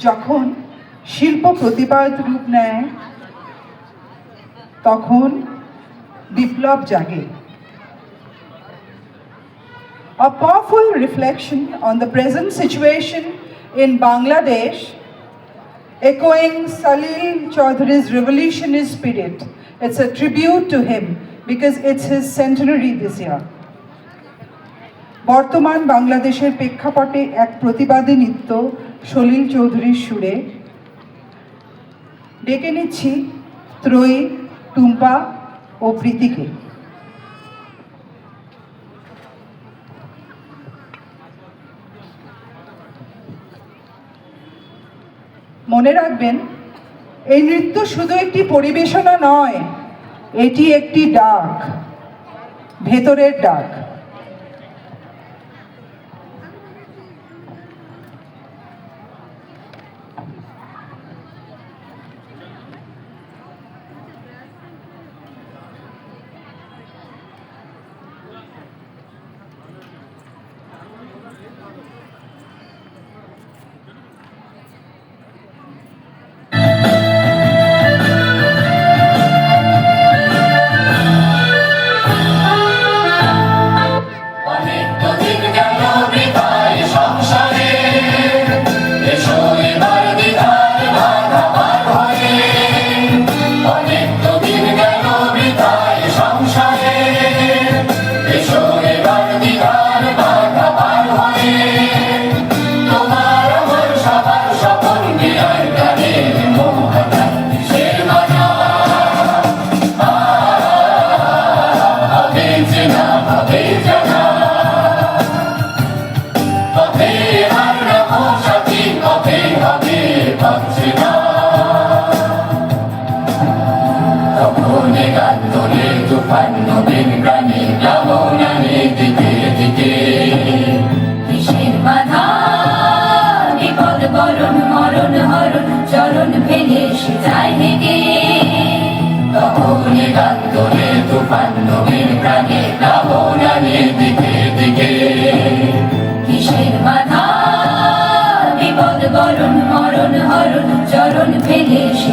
যখন শিল্প প্রতিবাদ রূপ নেয় তখন বিপ্লব জাগে। A powerful reflection on the present situation in Bangladesh, echoing Salil Chaudhury's revolutionist spirit. It's a tribute to him because it's his centenary this year. বর্তমান বাংলাদেশের প্রেক্ষাপটে এক প্রতিবাদী নৃত্য সলিল চৌধুরীর সুরে ডেকে নিচ্ছি ত্রয়ী, টুম্পা ও প্রীতিকে। মনে রাখবেন, এই নৃত্য শুধু একটি পরিবেশনা নয়, এটি একটি ডাক, ভেতরের ডাক। চরণ ফেলে সে যায় হেগে, তখনই গান তোলে তুফান নবীন প্রাণে প্লাবনানে দিকে দিকে। কিসের বাধা, বিপদ বরণ মরণ হরণ, চরণ ফেলে সে